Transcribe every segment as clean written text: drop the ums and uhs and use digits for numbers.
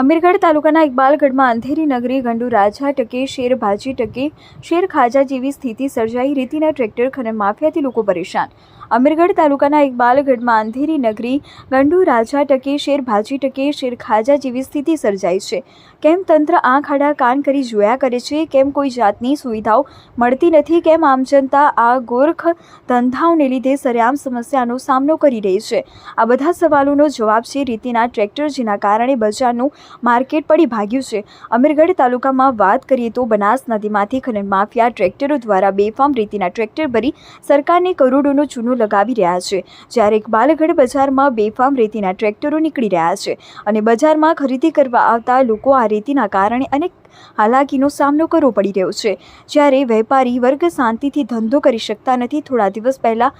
અમીરગઢ તાલુકાના ઇકબાલગઢમાં અંધેરી નગરી ગંડુ રાજા ટકે શેર ભાજી ટકે શેર ખાજા જેવી સ્થિતિ સર્જાઈ। રેતીના ટ્રેક્ટર ખનન માફિયાથી લોકો પરેશાન। અમીરગઢ તાલુકાના ઇકબાલગઢમાં અંધેરી નગરી ગંડુ રાજા ટકે શેર ભાજી ટકે શેર ખાજા જેવી સ્થિતિ સર્જાઈ છે। કેમ તંત્ર આંખ આડા કાન કરી જોયા કરે છે? કેમ કોઈ જાતની સુવિધાઓ મળતી નથી? કેમ આમ જનતા આ ગોરખ ધંધાઓને લીધે સરેઆમ સમસ્યાનો સામનો કરી રહી છે? આ બધા સવાલોનો જવાબ છે રેતીના ટ્રેક્ટર, જેના કારણે બજારનું માર્કેટ પડી ભાગ્યું છે। અમીરગઢ તાલુકામાં વાત કરીએ તો બનાસ નદીમાંથી ખનન માફિયા ટ્રેક્ટરો દ્વારા બેફામ રેતીના ટ્રેક્ટર ભરી સરકારને કરોડોનો ચૂનો લગાવી રહ્યા છે, જ્યારે ઇકબાલગઢ બજારમાં બેફામ રેતીના ટ્રેક્ટરો નીકળી રહ્યા છે અને બજારમાં ખરીદી કરવા આવતા લોકો આ રેતીના કારણે અનેક હાલાકીનો સામનો કરવો પડી રહ્યો છે, જ્યારે વેપારી વર્ગ શાંતિથી ધંધો કરી શકતા નથી। થોડા દિવસ પહેલા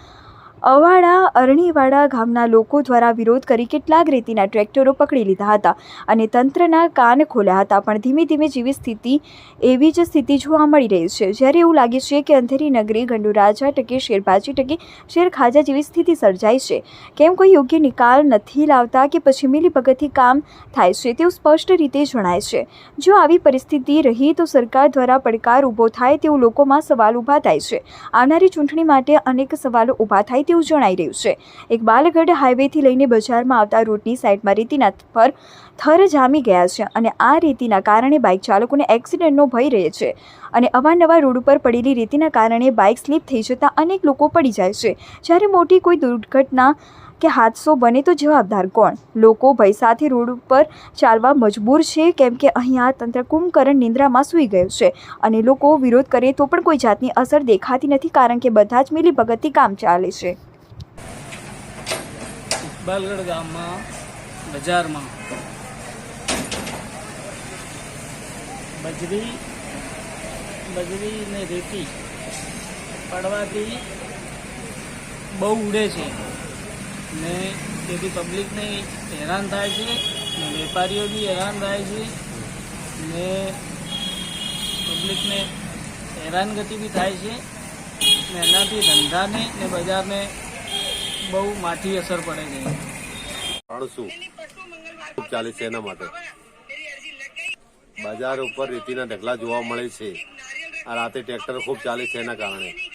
અવાડા અરણીવાડા ગામના લોકો દ્વારા વિરોધ કરી કેટલાક રેતીના ટ્રેક્ટરો પકડી લીધા હતા અને તંત્રના કાન ખોલ્યા હતા, પણ ધીમે ધીમે જેવી એવી જ સ્થિતિ જોવા મળી રહી છે। જ્યારે એવું લાગે છે કે અંધેરી નગરી ગંડુ રાજા ટકે શેર ભાજી ટકે શેર ખાજા જેવી સ્થિતિ સર્જાઈ છે। કેમ કોઈ યોગ્ય નિકાલ નથી લાવતા કે પછી મિલીભગતથી કામ થાય છે તેવું સ્પષ્ટ રીતે જણાય છે। જો આવી પરિસ્થિતિ રહી તો સરકાર દ્વારા પડકાર ઊભો થાય તેવું લોકોમાં સવાલ ઊભા થાય છે। આવનારી ચૂંટણી માટે અનેક સવાલો ઊભા થાય તેવું જણાઈ રહ્યું છે। ઇકબાલગઢ હાઈવેથી લઈને બજારમાં આવતા રોડની સાઈડમાં રેતીના થર જામી ગયા છે અને આ રેતીના કારણે બાઇક ચાલકોને એક્સિડન્ટનો ભય રહે છે અને અવારનવાર રોડ ઉપર પડેલી રેતીના કારણે બાઇક સ્લીપ થઈ જતા અનેક લોકો પડી જાય છે। જ્યારે મોટી કોઈ દુર્ઘટના કે હાદસો બને તો જવાબદાર કોણ? લોકો ભય સાથે રોડ ઉપર ચાલવા મજબૂર છે, કેમ કે અહીંયા તંત્ર કુંભકરણ નિંદ્રામાં સૂઈ ગયું છે અને લોકો વિરોધ કરે તો પણ કોઈ જાતની અસર દેખાતી નથી, કારણ કે બધા જ મિલીભગતથી કામ ચાલે છે। ઇકબાલગઢ ગામમાં બજારમાં બજરી ને રેતી પડવાથી બહુ ઉડે છે ને તેથી પબ્લિકને હેરાન થાય છે ને વેપારીઓ બી હેરાન થાય છે ને પબ્લિકને હેરાનગતિ બી થાય છે ને એનાથી ધંધાને ને બજારને બહુ માઠી અસર પડે છે। માણસું ખૂબ ચાલે છે, એના માટે બજાર ઉપર રેતીના ઢગલા જોવા મળે છે। આ રાતે ટ્રેક્ટર ખૂબ ચાલે છે એના કારણે।